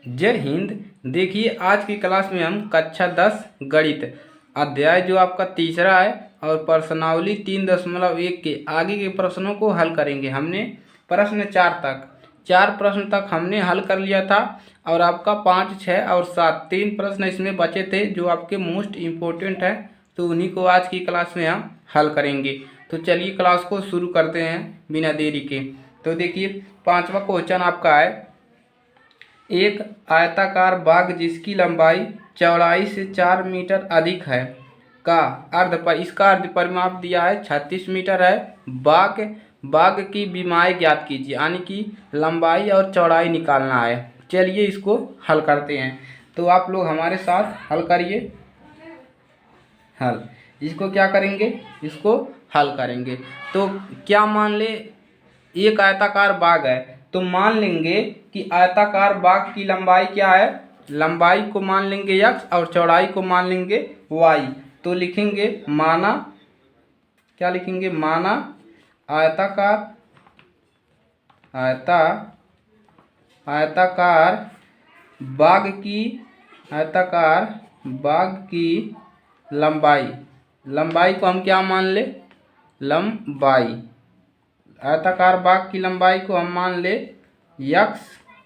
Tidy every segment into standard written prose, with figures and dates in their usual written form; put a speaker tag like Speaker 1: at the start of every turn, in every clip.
Speaker 1: जय हिंद। देखिए आज की क्लास में हम कक्षा 10 गणित अध्याय जो आपका तीसरा है और प्रश्नावली 3.1 के आगे के प्रश्नों को हल करेंगे। हमने प्रश्न 4 प्रश्न तक हमने हल कर लिया था और आपका 5, 6 और 7 3 प्रश्न इसमें बचे थे जो आपके मोस्ट इम्पोर्टेंट है, तो उन्हीं को आज की क्लास में हम हल करेंगे। तो चलिए क्लास को शुरू करते हैं बिना देरी के। तो देखिए 5वां क्वेश्चन आपका है, एक आयताकार बाग जिसकी लंबाई चौड़ाई से 4 मीटर अधिक है का इसका अर्ध परिमाप दिया है 36 मीटर है। बाग की विमाएँ ज्ञात कीजिए, यानी कि लंबाई और चौड़ाई निकालना है। चलिए इसको हल करते हैं। तो आप लोग हमारे साथ हल करिए। हल इसको क्या करेंगे, इसको हल करेंगे। तो क्या मान ले, एक आयताकार बाग है तो मान लेंगे कि आयताकार बाग की लंबाई क्या है, लंबाई को मान लेंगे x और चौड़ाई को मान लेंगे y। तो लिखेंगे माना, क्या लिखेंगे, माना आयताकार बाग की लंबाई को हम क्या मान ले, आयताकार बाग की लंबाई को हम मान ले x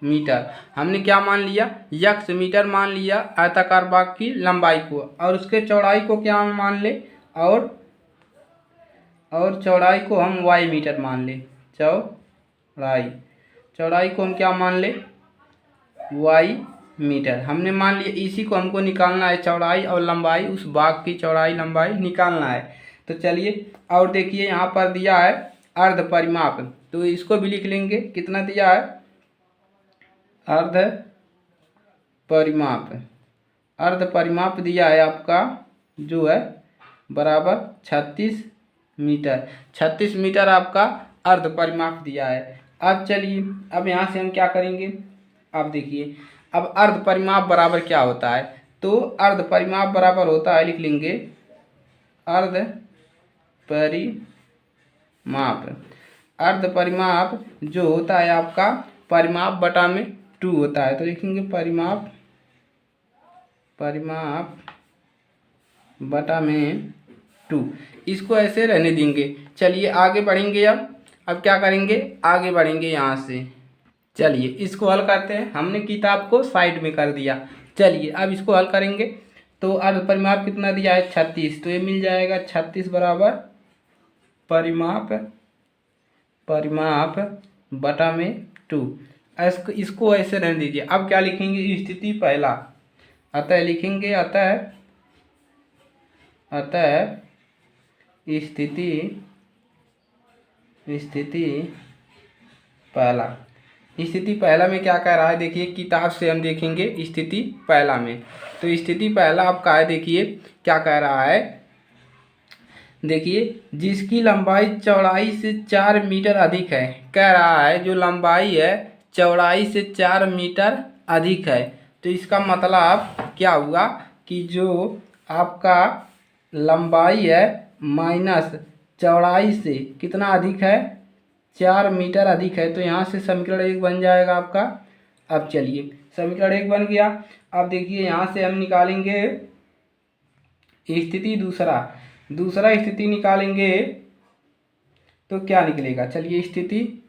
Speaker 1: मीटर। हमने क्या मान लिया, x मीटर मान लिया आयताकार बाग की लंबाई को, और उसके चौड़ाई को क्या मान ले, और चौड़ाई को हम y मीटर मान ले। चौड़ाई को हम क्या मान ले, y मीटर हमने मान लिया। इसी को हमको निकालना है, चौड़ाई और लंबाई, उस बाग की चौड़ाई लंबाई निकालना है। तो चलिए, और देखिए यहाँ पर दिया है अर्ध परिमाप, तो इसको भी लिख लेंगे। कितना दिया है, अर्ध परिमाप दिया है आपका जो है बराबर 36 मीटर। 36 मीटर आपका अर्ध परिमाप दिया है। अब चलिए, अब यहाँ से हम क्या करेंगे, अब देखिए, अब अर्ध परिमाप बराबर क्या होता है। तो अर्ध परिमाप बराबर होता है, लिख लेंगे अर्ध परिमाप जो होता है आपका परिमाप बटा में 2 होता है। तो लिखेंगे परिमाप बटा में 2, इसको ऐसे रहने देंगे। चलिए आगे बढ़ेंगे। अब क्या करेंगे, आगे बढ़ेंगे यहाँ से। चलिए इसको हल करते हैं। हमने किताब को साइड में कर दिया। चलिए अब इसको हल करेंगे। तो अर्ध परिमाप कितना दिया है, 36, तो ये मिल जाएगा 36 बराबर परिमाप बटा में 2। इसको ऐसे रहने दीजिए। अब क्या लिखेंगे, स्थिति पहला, अतः लिखेंगे अतः स्थिति पहला में क्या कह रहा है, देखिए किताब से हम देखेंगे स्थिति पहला में। तो स्थिति पहला आपका है, देखिए क्या कह रहा है, देखिए जिसकी लंबाई चौड़ाई से 4 मीटर अधिक है। कह रहा है जो लंबाई है चौड़ाई से 4 मीटर अधिक है। तो इसका मतलब क्या हुआ कि जो आपका लंबाई है माइनस चौड़ाई से कितना अधिक है, 4 मीटर अधिक है। तो यहाँ से समीकरण 1 बन जाएगा आपका। अब चलिए समीकरण 1 बन गया। अब देखिए यहाँ से हम निकालेंगे स्थिति दूसरा स्थिति निकालेंगे तो क्या निकलेगा। चलिए स्थिति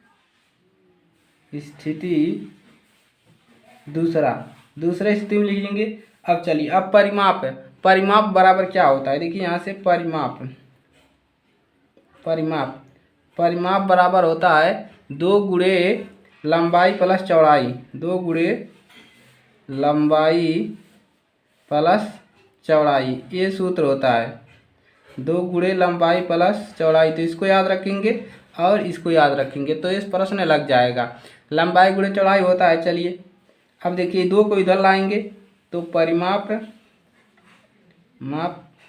Speaker 1: दूसरा स्थिति में लिख लेंगे। अब चलिए, अब परिमाप बराबर क्या होता है, देखिए यहाँ से परिमाप बराबर होता है 2 गुणे लंबाई प्लस चौड़ाई, ये सूत्र होता है 2 गुणे लंबाई प्लस चौड़ाई। तो इसको याद रखेंगे और इसको याद रखेंगे तो इस प्रश्न लग जाएगा। लंबाई गुणे चौड़ाई होता है। चलिए अब देखिए 2 को इधर लाएंगे तो परिमाप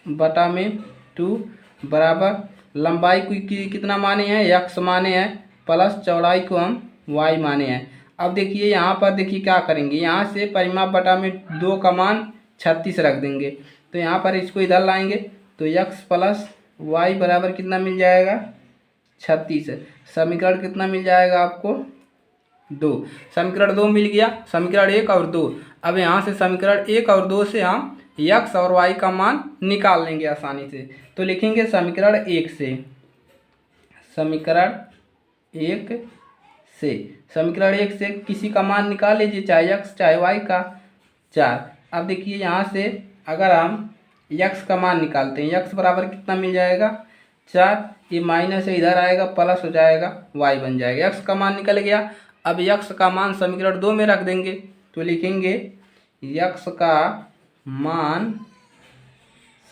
Speaker 1: बटा में 2 बराबर लंबाई को कितना माने हैं, x माने हैं, प्लस चौड़ाई को हम y माने हैं। अब देखिए यहाँ पर देखिए क्या करेंगे, यहाँ से परिमाप बटा में 2 का मान 36 रख देंगे। तो यहाँ पर इसको इधर लाएंगे तो x प्लस y बराबर कितना मिल जाएगा, 36। समीकरण कितना मिल जाएगा आपको, 2। समीकरण 2 मिल गया, समीकरण 1 और 2। अब यहाँ से समीकरण 1 और 2 से हम x और y का मान निकाल लेंगे आसानी से। तो लिखेंगे समीकरण 1 से, समीकरण 1 से, समीकरण 1 से किसी का मान निकाल लीजिए, चाहे x चाहे y का, 4। अब देखिए यहाँ से अगर हम x का मान निकालते हैं, x बराबर कितना मिल जाएगा, 4। ये माइनस से इधर आएगा, प्लस हो जाएगा, y बन जाएगा। x का मान निकल गया। अब x का मान समीकरण 2 में रख देंगे, तो लिखेंगे x का मान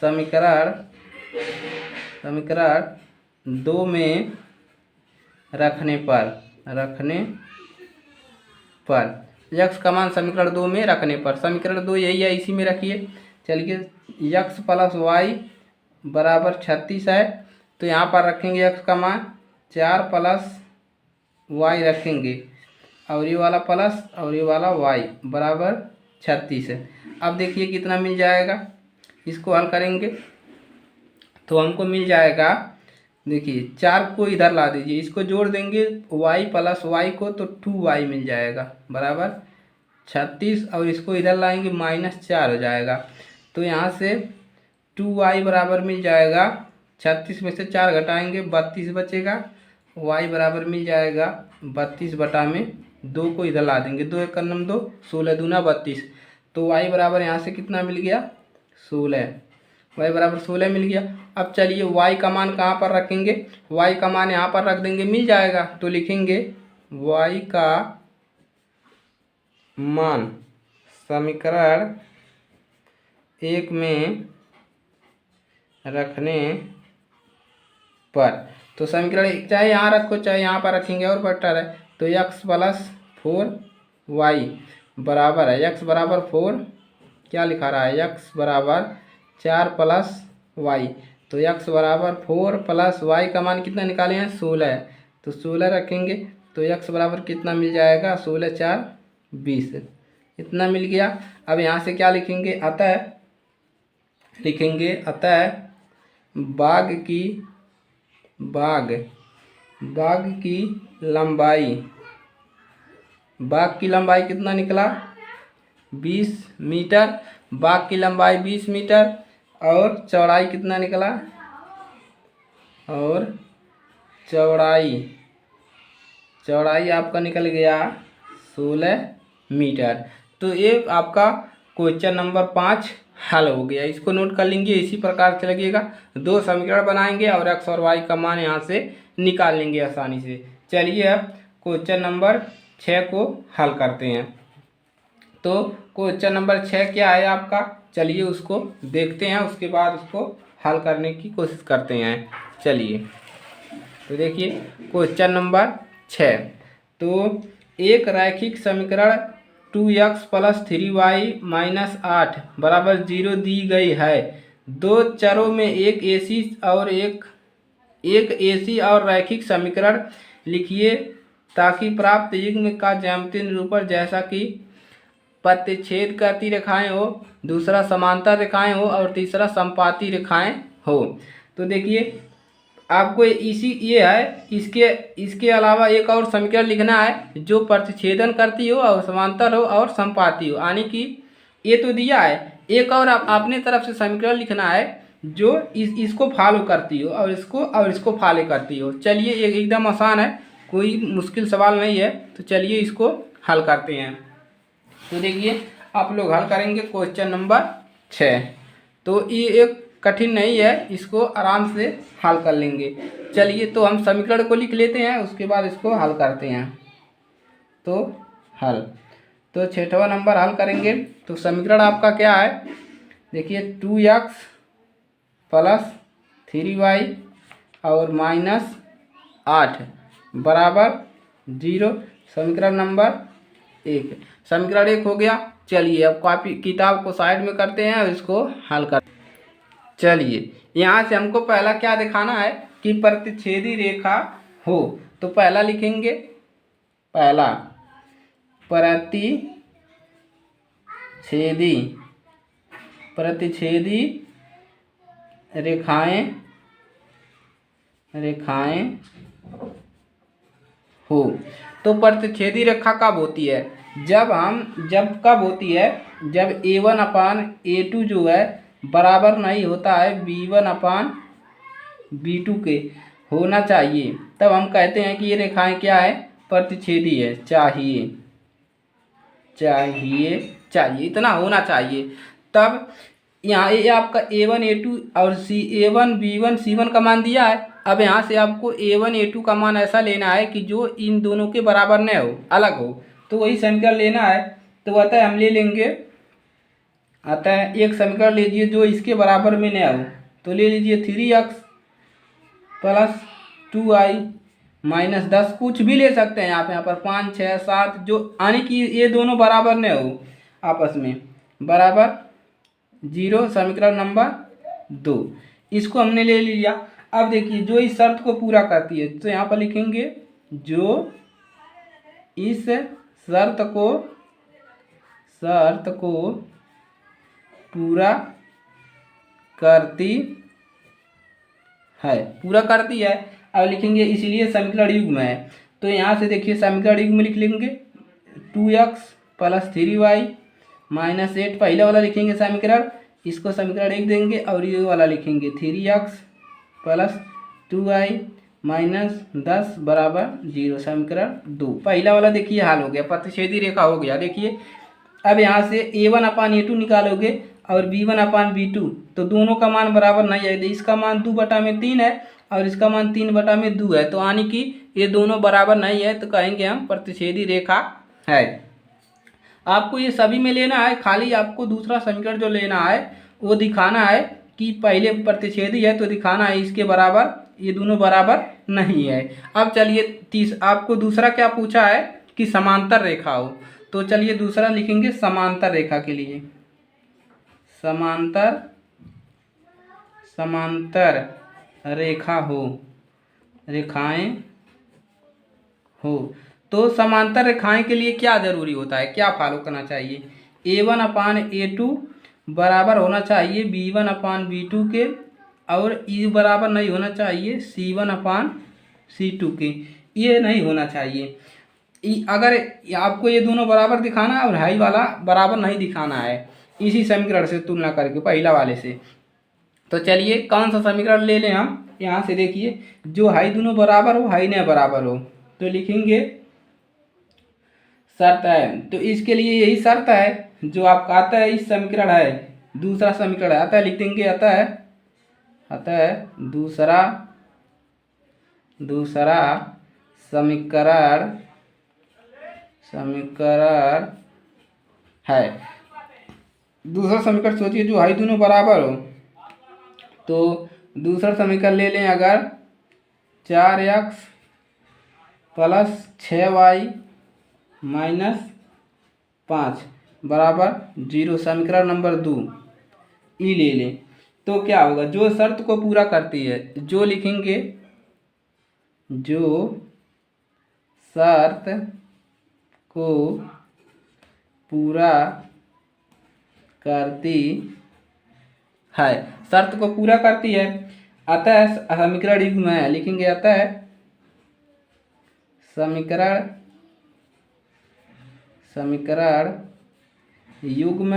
Speaker 1: समीकरण 2 में रखने पर x का मान समीकरण 2 में रखने पर, समीकरण 2 यही है, इसी में रखिए। चलिए x प्लस वाई बराबर 36 है, तो यहाँ पर रखेंगे x का मान 4 प्लस y रखेंगे, और ये वाला प्लस और ये वाला y बराबर 36 है। अब देखिए कितना मिल जाएगा, इसको हल करेंगे तो हमको मिल जाएगा, देखिए 4 को इधर ला दीजिए, इसको जोड़ देंगे y प्लस वाई को, तो 2y मिल जाएगा बराबर 36, और इसको इधर लाएंगे -4 हो जाएगा। तो यहाँ से 2y बराबर मिल जाएगा, 36 में से 4 घटाएंगे 32 बचेगा, y बराबर मिल जाएगा 32/2 को इधर ला देंगे, 2 1 9 2, 16 दूना 32। तो y बराबर यहाँ से कितना मिल गया, 16, y बराबर 16 मिल गया। अब चलिए y का मान कहाँ पर रखेंगे, y का मान यहाँ पर रख देंगे, मिल जाएगा। तो लिखेंगे y का मान समीकरण 1 में रखने पर, तो समीकरण चाहे यहाँ रखो चाहे यहाँ पर रखेंगे और बेटर है। तो x प्लस 4y बराबर है, x बराबर 4, क्या लिखा रहा है, x बराबर 4 प्लस y, तो x बराबर 4 प्लस y का मान कितना निकाले हैं, 16 है, तो 16 रखेंगे, तो x बराबर कितना मिल जाएगा, 16 4 20, इतना मिल गया। अब यहाँ से क्या लिखेंगे, अतः लिखेंगे, अतः बाग की लंबाई कितना निकला, 20 मीटर। बाग की लंबाई 20 मीटर, और चौड़ाई कितना निकला, और चौड़ाई आपका निकल गया 16 मीटर। तो ये आपका क्वेश्चन नंबर 5 हल हो गया। इसको नोट कर लेंगे, इसी प्रकार से लगेगा, 2 समीकरण बनाएंगे और x और y का मान यहाँ से निकाल लेंगे आसानी से। चलिए अब क्वेश्चन नंबर 6 को हल करते हैं। तो क्वेश्चन नंबर 6 क्या है आपका, चलिए उसको देखते हैं, उसके बाद उसको हल करने की कोशिश करते हैं। चलिए तो देखिए क्वेश्चन नंबर 6, तो एक रैखिक समीकरण 2x प्लस 3y माइनस 8 बराबर 0 दी गई है। 2 चरों में एक एसी और रैखिक समीकरण लिखिए ताकि प्राप्त युग्म का ज्यामितीय निरूपण जैसा कि प्रतिच्छेद करती रेखाएं हो, दूसरा समांतर रेखाएं हो और तीसरा संपाती रेखाएं हो। तो देखिए आपको ये है, इसके अलावा एक और समीकरण लिखना है जो प्रतिच्छेदन करती हो और समांतर हो और संपाती हो, यानी कि ये तो दिया है, एक और अपने तरफ से समीकरण लिखना है जो इसको फॉलो करती हो और इसको फॉलो करती हो। चलिए ये एकदम आसान है, कोई मुश्किल सवाल नहीं है, तो चलिए इसको हल करते हैं। तो देखिए आप लोग हल करेंगे क्वेश्चन नंबर 6, तो ये एक कठिन नहीं है, इसको आराम से हल कर लेंगे। चलिए तो हम समीकरण को लिख लेते हैं, उसके बाद इसको हल करते हैं। तो हल, तो 6वां नंबर हल करेंगे। तो समीकरण आपका क्या है, देखिए 2x प्लस 3y और माइनस 8 बराबर 0, समीकरण नंबर 1। समीकरण 1 हो गया। चलिए अब किताब को साइड में करते हैं और इसको हल कर। चलिए यहाँ से हमको पहला क्या दिखाना है कि प्रतिच्छेदी रेखा हो, तो पहला लिखेंगे, पहला प्रतिच्छेदी रेखाएं हो। तो प्रतिच्छेदी रेखा कब होती है? जब कब होती है? जब A1/A2 जो है बराबर नहीं होता है B1/B2 के होना चाहिए, तब हम कहते हैं कि ये रेखाएं क्या है? प्रतिच्छेदी है। चाहिए इतना होना चाहिए। तब यहाँ ये आपका A1 A2 और A1 B1 C1 का मान दिया है। अब यहाँ से आपको A1 A2 का मान ऐसा लेना है कि जो इन दोनों के बराबर न हो, अलग हो। तो वही समीकरण लेना है। तो अतः हम ले लेंगे, अतः एक समीकरण लीजिए जो इसके बराबर में न हो। तो ले लीजिए 3x प्लस 2y माइनस 10, कुछ भी ले सकते हैं यहाँ पर 5 6 7, जो यानी कि ये दोनों बराबर न हो आपस में, बराबर 0। समीकरण नंबर 2 इसको हमने ले लिया। अब देखिए जो इस शर्त को पूरा करती है, तो यहाँ पर लिखेंगे जो इस शर्त को पूरा करती है। अब लिखेंगे इसलिए समीकरण युग्म है। तो यहाँ से देखिए समीकरण युग्म लिख लेंगे 2x प्लस 3y माइनस 8, पहले वाला लिखेंगे समीकरण, इसको समीकरण 1 देंगे, और ये वाला लिखेंगे 3x प्लस 2y माइनस 10 बराबर 0। समीकरण 2 पहला वाला देखिए हल हो गया, प्रतिच्छेदी रेखा हो गया। देखिए अब यहाँ से A1/A2 निकालोगे और B1/B2, तो दोनों का मान बराबर नहीं है। इसका मान 2/3 है और इसका मान 3/2 है, तो यानी कि ये दोनों बराबर नहीं है, तो कहेंगे हम प्रतिच्छेदी रेखा है। आपको ये सभी में लेना है, खाली आपको दूसरा समीकरण जो लेना है वो दिखाना है कि पहले प्रतिच्छेदी है, तो दिखाना है इसके बराबर, ये दोनों बराबर नहीं है। अब चलिए आपको दूसरा क्या पूछा है कि समांतर रेखा हो, तो चलिए दूसरा लिखेंगे समांतर रेखा के लिए। समांतर रेखा रेखाएं हो। तो समांतर रेखाएं के लिए क्या जरूरी होता है, क्या फॉलो करना चाहिए? A1/A2 बराबर होना चाहिए B1/B2 के, और ये बराबर नहीं होना चाहिए C1/C2 के, ये नहीं होना चाहिए। अगर आपको ये दोनों बराबर दिखाना है और हाई वाला बराबर नहीं दिखाना है, इसी समीकरण से तुलना करके पहला वाले से। तो चलिए कौन सा समीकरण ले लें हम, यहाँ से देखिए जो हाई दोनों बराबर हो, हाई न बराबर हो, तो लिखेंगे शर्त है। तो इसके लिए यही शर्त है जो आपका आता है, इस समीकरण है, दूसरा समीकरण है, अतः लिख देंगे अतः दूसरा समीकरण है। दूसरा समीकरण सोचिए जो हाई दोनों बराबर हो, तो दूसरा समीकरण ले लें अगर 4x प्लस 6y माइनस 5 बराबर 0। समीकरण नंबर 2 ई ले लें, तो क्या होगा? जो शर्त को पूरा करती है, जो लिखेंगे जो शर्त को पूरा करती है, शर्त को पूरा करती है, अतः समीकरण युग्म है, लिखेंगे अतः समीकरण युग्म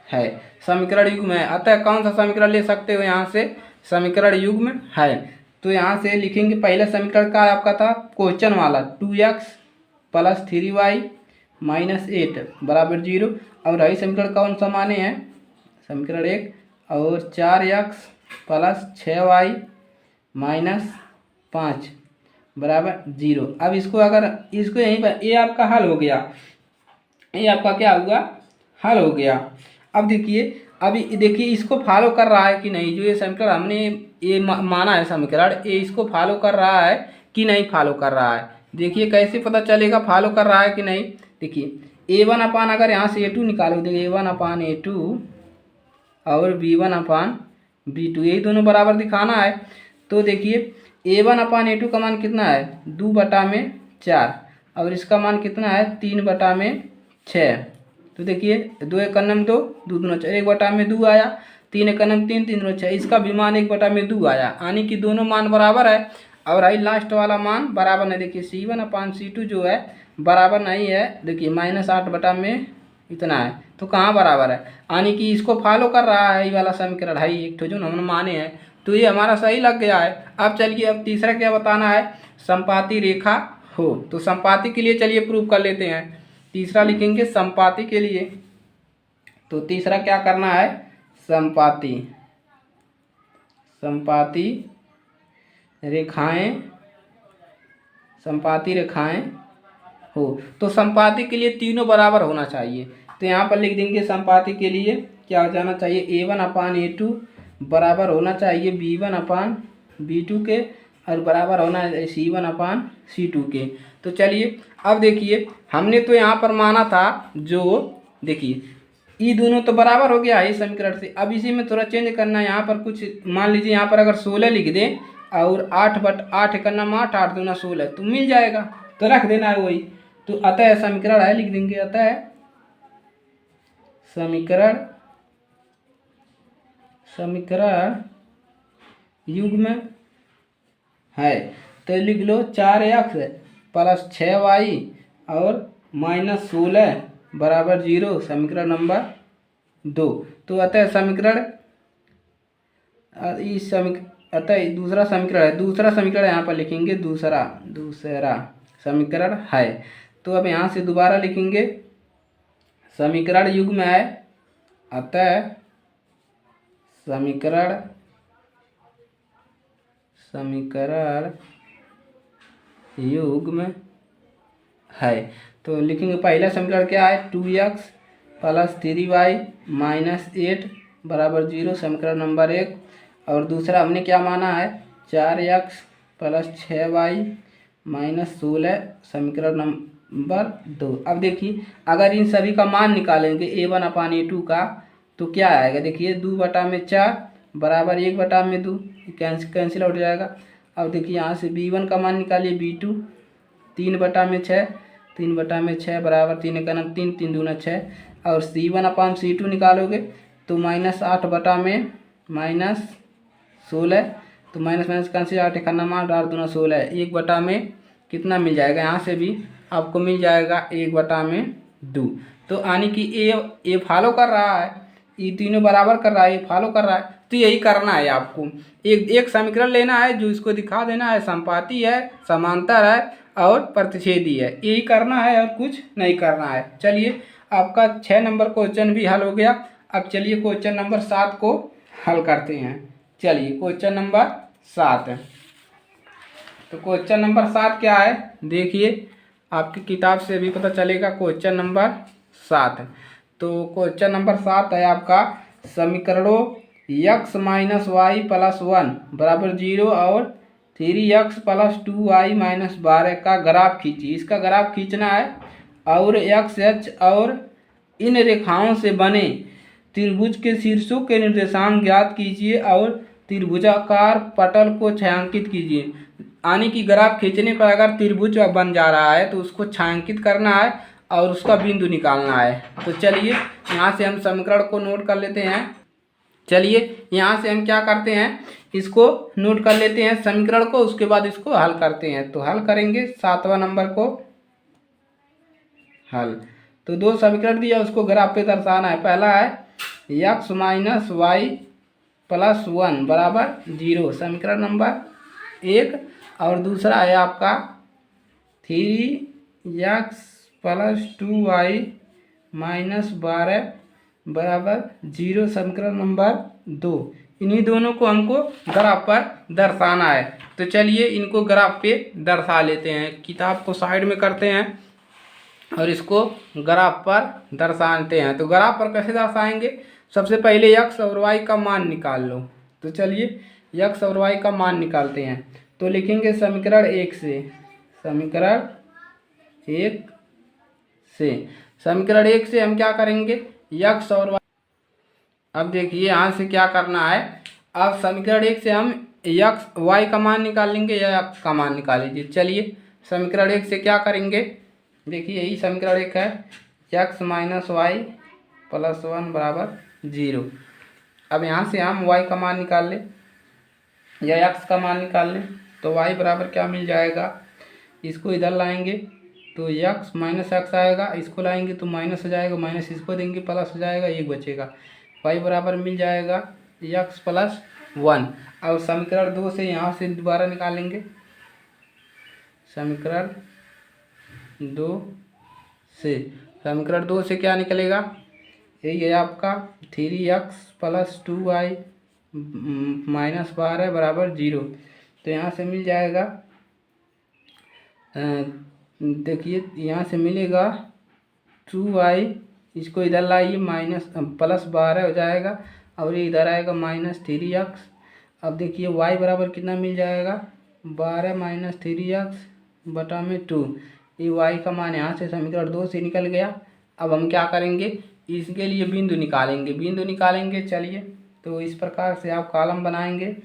Speaker 1: है। समीकरण युग्म है, अतः कौन सा समीकरण ले सकते हो यहाँ से? समीकरण युग्म है। तो यहाँ से लिखेंगे पहला समीकरण का आपका था क्वेश्चन वाला 2x प्लस 3y माइनस 8 बराबर 0, और यही समीकरण कौन सा माने हैं? समीकरण 1, और 4x प्लस 6y माइनस 5 बराबर 0। अब इसको यहीं पर ये आपका हल हो गया, ये आपका क्या हुआ? हल हो गया। अब देखिए इसको फॉलो कर रहा है कि नहीं, जो ये समीकरण हमने ये माना है समीकरण, ये इसको फॉलो कर रहा है कि नहीं फॉलो कर रहा है। देखिए कैसे पता चलेगा फॉलो कर रहा है कि नहीं। देखिए A1 अगर यहाँ से A2 निकालो, देखिए A1/A2 और B1/B2, यही दोनों बराबर दिखाना है। तो देखिए A1/A2 का मान कितना है? 2/4, और इसका मान कितना है? 3/6। तो देखिए 2 × 2 2 दूना 4, 1/2 आया, 3 × 3 3 दूना 6, इसका भी मान 1/2 आया, यानी कि दोनों मान बराबर है। और आई लास्ट वाला मान बराबर नहीं, देखिए C1/C2 जो है बराबर नहीं है, देखिए -8 में इतना है, तो कहाँ बराबर है, यानी कि इसको फॉलो कर रहा है ये वाला समीकरण है, एक तो जो हमने माने हैं, तो ये हमारा सही लग गया है। अब चलिए अब तीसरा क्या बताना है, संपाती रेखा हो, तो संपाती के लिए चलिए प्रूव कर लेते हैं। तीसरा लिखेंगे संपाती के लिए, तो तीसरा क्या करना है, संपाती रेखाएं, संपाती रेखाएं हो, तो संपाती के लिए तीनों बराबर होना चाहिए। तो यहाँ पर लिख देंगे संपाती के लिए क्या हो जाना चाहिए, A1/A2 बराबर होना चाहिए B1/B2 के, और बराबर होना है C1/C2 के। तो चलिए अब देखिए हमने तो यहाँ पर माना था, जो देखिए ये दोनों तो बराबर हो गया है इस समीकरण से। अब इसी में थोड़ा चेंज करना है, यहाँ पर कुछ मान लीजिए, यहाँ पर अगर 16 लिख दें और 8 का नाम 8, 8 दूना 16 तो मिल जाएगा, तो रख देना है वही। तो अतः समीकरण है, लिख देंगे अतः समीकरण युग्म है, तो लिख लो 4x + 6y और -16 बराबर 0, समीकरण नंबर 2। तो अतः समीकरण अतः दूसरा समीकरण है, दूसरा समीकरण यहाँ पर लिखेंगे दूसरा समीकरण है। तो अब यहाँ से दोबारा लिखेंगे समीकरण युग्म है, अतः समीकरण युग्म है। तो लिखेंगे पहला समीकरण क्या है, 2x + 3y - 8 बराबर 0, समीकरण नंबर 1। और दूसरा हमने क्या माना है, 4x + 6y - 16, समीकरण नंबर 2। अब देखिए अगर इन सभी का मान निकालेंगे A1/A2 का, तो क्या आएगा, देखिए 2/4 बराबर 1/2, कैंसिल हो जाएगा। अब देखिए यहाँ से B1 का मान निकालिए, B2 3/6, 3/6 बराबर 3 का नाम 3, 3 दूना 6, और C1/C2 निकालोगे तो -8 -16, तो माइनस कैंसिल, 8 का नाम 8, 8 दूना 16, 1 कितना मिल जाएगा, यहाँ से भी आपको मिल जाएगा 1/2। तो यानी कि ये फॉलो कर रहा है, ये तीनों बराबर कर रहा है, ये फॉलो कर रहा है। तो यही करना है आपको, एक समीकरण लेना है जो इसको दिखा देना है, संपाती है, समांतर है और प्रतिच्छेदी है, यही करना है और कुछ नहीं करना है। चलिए आपका 6 नंबर क्वेश्चन भी हल हो गया। अब चलिए क्वेश्चन नंबर 7 को हल करते हैं। चलिए क्वेश्चन नंबर 7, तो क्वेश्चन नंबर 7 क्या है, देखिए आपकी किताब से भी पता चलेगा। क्वेश्चन नंबर 7, तो क्वेश्चन नंबर 7 है आपका, समीकरणों x - y + 1 बराबर 0 और 3x + 2y - 12 का ग्राफ खींचिए। इसका ग्राफ खींचना है, और x, h और इन रेखाओं से बने त्रिभुज के शीर्षों के निर्देशांक ज्ञात कीजिए और त्रिभुजाकार पटल को छायांकित कीजिए। यानी कि ग्राफ खींचने पर अगर त्रिभुज बन जा रहा है तो उसको छायांकित करना है और उसका बिंदु निकालना है। तो चलिए यहाँ से हम समीकरण को नोट कर लेते हैं। चलिए यहाँ से हम क्या करते हैं, इसको नोट कर लेते हैं समीकरण को, उसके बाद इसको हल करते हैं। तो हल करेंगे 7वां नंबर को हल। तो 2 समीकरण दिया, उसको ग्राफ पे दर्शाना है। पहला है x - y + 1 बराबर 0, समीकरण नंबर 1, और दूसरा है आपका 3x + 2y - 12 बराबर 0, समीकरण नंबर 2। इन्हीं दोनों को हमको ग्राफ पर दर्शाना है। तो चलिए इनको ग्राफ पे दर्शा लेते हैं, किताब को साइड में करते हैं और इसको ग्राफ पर दर्शाते हैं। तो ग्राफ पर कैसे दर्शाएंगे, सबसे पहले x और y का मान निकाल लो। तो चलिए x और y का मान निकालते हैं। तो लिखेंगे समीकरण 1 से, समीकरण 1 से हम क्या करेंगे, x और y। अब देखिए यहाँ से क्या करना है, अब समीकरण 1 से हम x y का मान निकाल लेंगे या x का मान निकाल लीजिए। चलिए समीकरण 1 से क्या करेंगे, देखिए यही समीकरण 1 है, x - y + 1 बराबर 0। अब यहाँ से हम y का मान निकाल लें या x का मान निकाल लें। तो y बराबर क्या मिल जाएगा, इसको इधर लाएंगे तो x माइनस एक्स आएगा, इसको लाएंगे तो माइनस हो जाएगा, माइनस इसको देंगे प्लस हो जाएगा, एक बचेगा। y बराबर मिल जाएगा x प्लस 1। और समीकरण 2 से यहाँ से दोबारा निकालेंगे, समीकरण 2 से, समीकरण 2 से क्या निकलेगा, यही है आपका 3x प्लस 2y माइनस 12 बराबर 0। तो यहाँ से मिल जाएगा, देखिए यहाँ से मिलेगा 2y, इसको इधर लाइए माइनस प्लस 12 हो जाएगा, और ये इधर आएगा माइनस 3x। अब देखिए y बराबर कितना मिल जाएगा, 12 माइनस 3x बटा में 2। ये y का मान यहाँ से समीकरण 2 से निकल गया। अब हम क्या करेंगे, इसके लिए बिंदु निकालेंगे। चलिए, तो इस प्रकार से आप कॉलम बनाएंगे,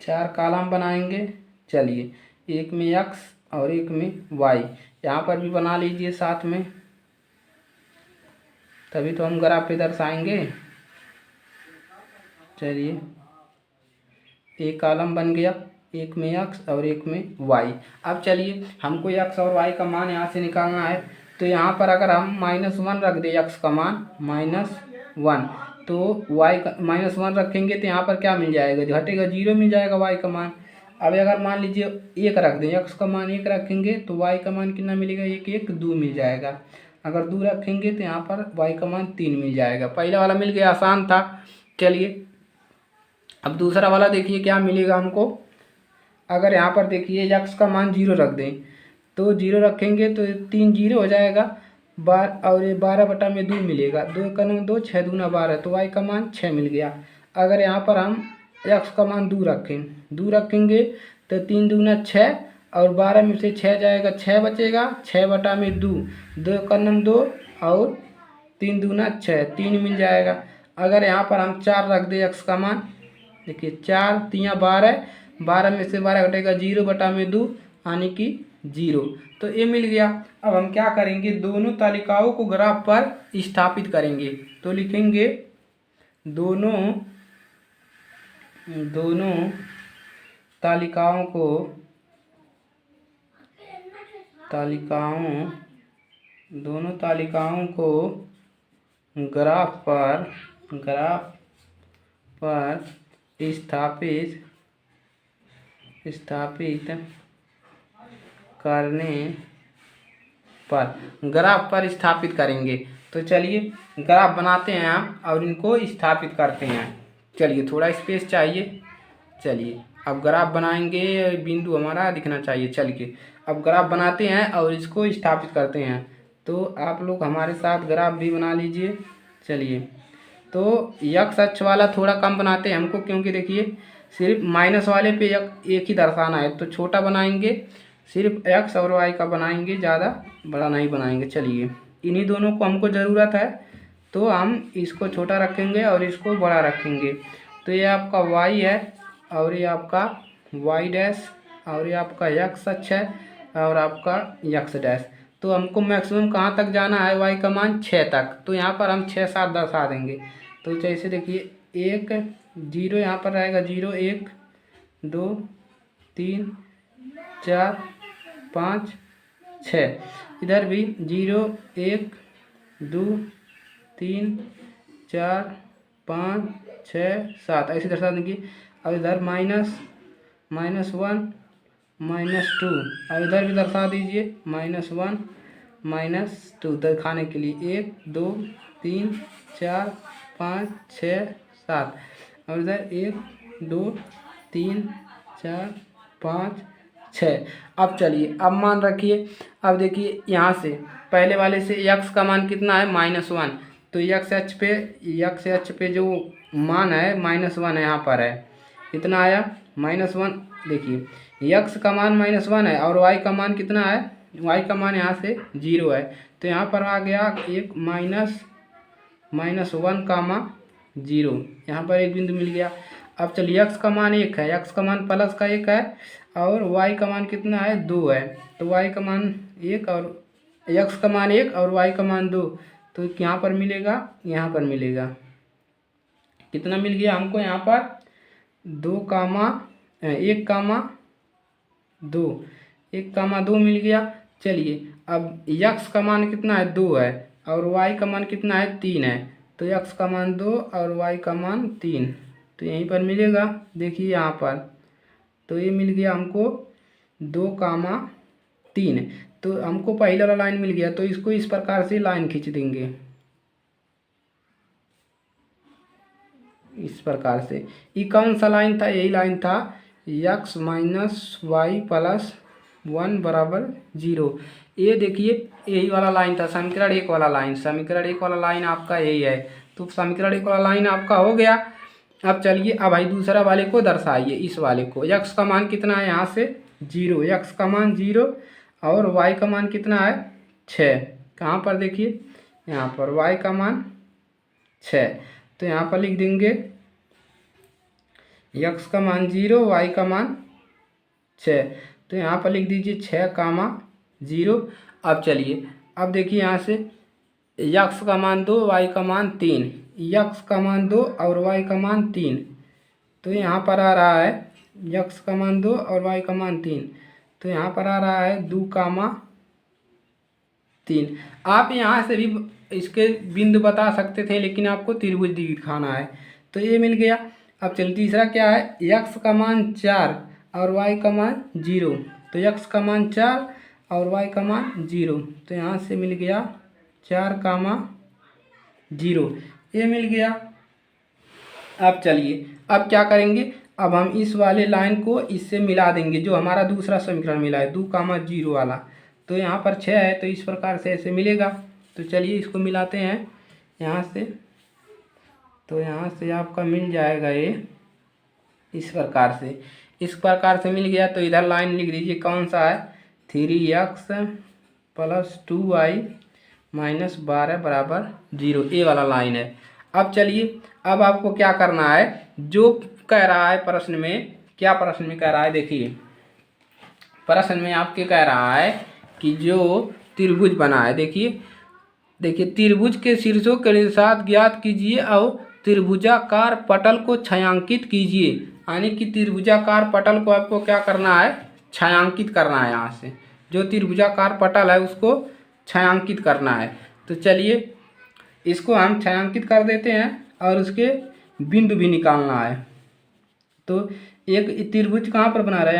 Speaker 1: चार कॉलम बनाएंगे। चलिए, एक में x और एक में y, यहाँ पर भी बना लीजिए साथ में, तभी तो हम ग्राफ पे दर्शाएंगे। चलिए, एक कॉलम बन गया, एक में x और एक में y। अब चलिए, हमको x और y का मान यहाँ से निकालना है। तो यहाँ पर अगर हम -1 रख दें, x का मान -1, तो y का -1 रखेंगे तो यहाँ पर क्या मिल जाएगा, घटेगा 0 मिल जाएगा y का मान। अब अगर मान लीजिए 1 रख दें, x का मान 1 रखेंगे तो y का मान कितना मिलेगा, 1 2 मिल जाएगा। अगर 2 रखेंगे तो यहाँ पर y का मान 3 मिल जाएगा। पहला वाला मिल गया, आसान था। चलिए, अब दूसरा वाला देखिए क्या मिलेगा हमको। अगर यहाँ पर देखिए x का मान 0 रख दें, तो 0 रखेंगे तो 3 0 हो जाएगा, और ये 12 बटा में 2 मिलेगा, 2 का 2 6 दूना 12, तो y का मान 6 मिल गया। अगर यहाँ पर हम x का मान 2 रखेंगे तो 3 दूना 6, और 12 में से 6 जाएगा, 6 बचेगा, 6 बटा में 2, 2 का 2 और 3 दूना 6, 3 मिल जाएगा। अगर यहाँ पर हम 4 रख दें x का मान, देखिए 4 3 12, 12 में से 12 घटेगा, 0 बटा में 2 यानी कि 0, तो ये मिल गया। अब हम क्या करेंगे, दोनों तालिकाओं को ग्राफ पर स्थापित करेंगे। तो लिखेंगे दोनों तालिकाओं को ग्राफ पर स्थापित करने पर, ग्राफ पर स्थापित करेंगे। तो चलिए, ग्राफ बनाते हैं हम और इनको स्थापित करते हैं। चलिए, थोड़ा स्पेस चाहिए। चलिए, अब ग्राफ बनाएंगे, बिंदु हमारा दिखना चाहिए। चलिए, अब ग्राफ बनाते हैं और इसको स्थापित करते हैं। तो आप लोग हमारे साथ ग्राफ भी बना लीजिए। चलिए, तो x अक्ष वाला थोड़ा कम बनाते हैं हमको, क्योंकि देखिए सिर्फ माइनस वाले पे एक ही दर्शाना है, तो छोटा बनाएंगे, सिर्फ x और y का बनाएंगे, ज़्यादा बड़ा नहीं बनाएंगे। चलिए, इन्हीं दोनों को हमको ज़रूरत है, तो हम इसको छोटा रखेंगे और इसको बड़ा रखेंगे। तो ये आपका y है, और ये आपका y डैश, और ये आपका x अक्ष है, और आपका x डैश। तो हमको मैक्सिमम कहाँ तक जाना है, y का मान 6 तक, तो यहाँ पर हम 6 7 दर्शा देंगे। तो जैसे देखिए 1 0 यहाँ पर रहेगा, 0 1 2 3 4 5 6, इधर भी 0 1 2 3 4 5 6 7 ऐसे दर्शा देंगे। और इधर -1 -2, और इधर भी दर्शा दीजिए -1 -2 दिखाने के लिए, 1 2 3 4 5 6 7, और इधर 1 2 3 4 5 6। अब चलिए, अब मान रखिए। अब देखिए यहाँ से पहले वाले से x का मान कितना है, -1, तो x अक्ष पे जो मान है -1 है, यहाँ पर है, कितना आया -1। देखिए x का मान -1 है, और y का मान कितना है, y का मान यहाँ से 0 है, तो यहाँ पर आ गया एक -1, यहाँ पर एक बिंदु मिल गया। अब चलिए, x का मान 1 है, x का मान प्लस का 1 है, और y का मान कितना है, 2 है, तो y का मान 1 और x का मान 1 और y का मान 2, तो यहाँ पर मिलेगा, यहाँ पर मिलेगा। कितना मिल गया हमको यहाँ पर 1,2 1,2 मिल गया। चलिए अब यक्स का मान कितना है 2 है और वाई का मान कितना है 3 है, तो यक्स का मान 2 और वाई का मान 3, तो यहीं पर मिलेगा। देखिए यहाँ पर तो ये मिल गया हमको 2,3, तो हमको पहला वाला लाइन मिल गया, तो इसको इस प्रकार से लाइन खींच देंगे इस प्रकार से। ये कौन सा लाइन था, यही लाइन था x माइनस वाई प्लस 1 बराबर 0। ये देखिए यही वाला लाइन था, समीकरण 1 वाला लाइन। समीकरण 1 वाला लाइन आपका यही है, तो समीकरण 1 वाला लाइन आपका हो गया। अब चलिए अब भाई दूसरा वाले को दर्शाइए, इस वाले को। x का मान कितना है यहाँ से 0, x का मान 0 और y का मान कितना है 6। कहाँ पर देखिए यहाँ पर y का मान 6, तो यहाँ पर लिख देंगे x का मान 0 y का मान 6, तो यहाँ पर लिख दीजिए 6,0। अब चलिए अब देखिए यहाँ से x का मान 2 y का मान 3, x का मान 2 और y का मान 3, तो यहाँ पर आ रहा है x का मान 2 और y का मान 3, तो यहाँ पर आ रहा है 2,3। आप यहाँ से भी इसके बिंदु बता सकते थे, लेकिन आपको त्रिभुज दिखाना है, तो ये मिल गया। अब चलिए तीसरा क्या है, x का मान 4 और y का मान 0, तो x का मान 4 और y का मान 0, तो यहाँ से मिल गया 4,0, ये मिल गया। अब चलिए अब क्या करेंगे, अब हम इस वाले लाइन को इससे मिला देंगे, जो हमारा दूसरा समीकरण मिला है 2,0 वाला, तो यहाँ पर 6 है, तो इस प्रकार से ऐसे मिलेगा। तो चलिए इसको मिलाते हैं यहाँ से, तो यहाँ से आपका मिल जाएगा ये इस प्रकार से। इस प्रकार से मिल गया, तो इधर लाइन लिख दीजिए कौन सा है 3x प्लस 2y माइनस 12 बराबर 0, ये वाला लाइन है। अब चलिए अब आपको क्या करना है, जो कह रहा है प्रश्न में, क्या प्रश्न में कह रहा है, देखिए प्रश्न में आपके कह रहा है कि जो त्रिभुज बना है, देखिए त्रिभुज के शीर्षों के साथ ज्ञात कीजिए और त्रिभुजाकार पटल को छायांकित कीजिए। यानी कि त्रिभुजाकार पटल को आपको क्या करना है, छायांकित करना है। यहाँ से जो त्रिभुजाकार पटल है उसको छायांकित करना है। तो चलिए इसको हम छायांकित कर देते हैं और उसके बिंदु भी निकालना है। तो एक त्रिभुज कहाँ पर बना रहा है,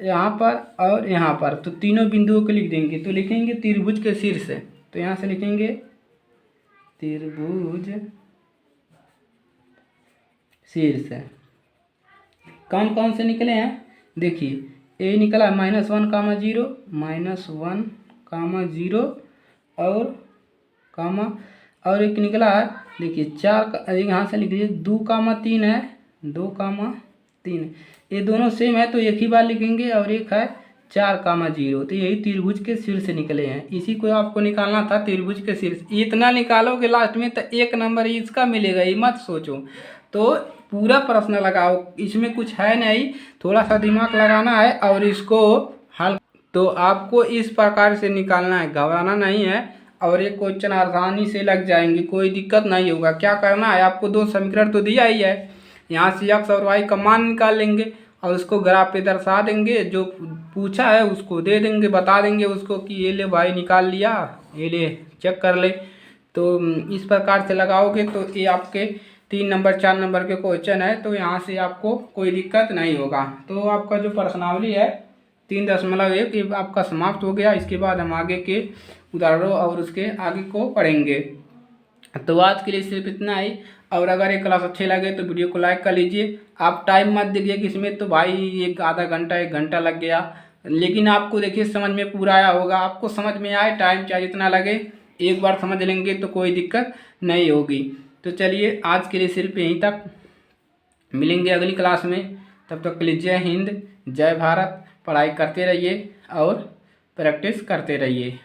Speaker 1: यहाँ पर और यहाँ पर, तो तीनों बिंदुओं को लिख देंगे। तो लिखेंगे त्रिभुज के शीर्ष, तो यहाँ से लिखेंगे त्रिभुज शीर्ष। कौन कौन से निकले हैं, देखिए ए निकला है -1, -1, और एक निकला है देखिए 4, यहाँ से लिख दीजिए 2,3 है, 2,3, ये दोनों सेम है, तो एक ही बार लिखेंगे। और एक है 4,0, तो यही त्रिभुज के शीर्ष निकले हैं। इसी को आपको निकालना था, त्रिभुज के शीर्ष। इतना निकालोगे लास्ट में तो 1 नंबर इसका मिलेगा, ये मत सोचो। तो पूरा प्रश्न लगाओ, इसमें कुछ है नहीं, थोड़ा सा दिमाग लगाना है और इसको हल, तो आपको इस प्रकार से निकालना है, घबराना नहीं है। और एक क्वेश्चन आसानी से लग जाएंगे, कोई दिक्कत नहीं होगा। क्या करना है आपको, 2 समीकरण तो दिया ही है, यहाँ से x और y का मान निकाल लेंगे और उसको ग्राफ पे दर्शा देंगे। जो पूछा है उसको दे देंगे, बता देंगे उसको कि ये ले भाई निकाल लिया, ये ले चेक कर ले। तो इस प्रकार से लगाओगे तो ये आपके 3 नंबर 4 नंबर के क्वेश्चन है, तो यहाँ से आपको कोई दिक्कत नहीं होगा। तो आपका जो प्रश्नावली है 3.1 ये आपका समाप्त हो गया। इसके बाद हम आगे के उदाहरणों और उसके आगे को पढ़ेंगे। तो आज के लिए सिर्फ इतना ही। और अगर ये क्लास अच्छे लगे तो वीडियो को लाइक कर लीजिए। आप टाइम मत देखिए कि इसमें तो भाई एक आधा घंटा 1 घंटा लग गया, लेकिन आपको देखिए समझ में पूरा आया होगा। आपको समझ में आए, टाइम चाहे जितना लगे, एक बार समझ लेंगे तो कोई दिक्कत नहीं होगी। तो चलिए आज के लिए सिर्फ यहीं तक, मिलेंगे अगली क्लास में। तब तक के लिए जय हिंद, जय भारत। पढ़ाई करते रहिए और प्रैक्टिस करते रहिए।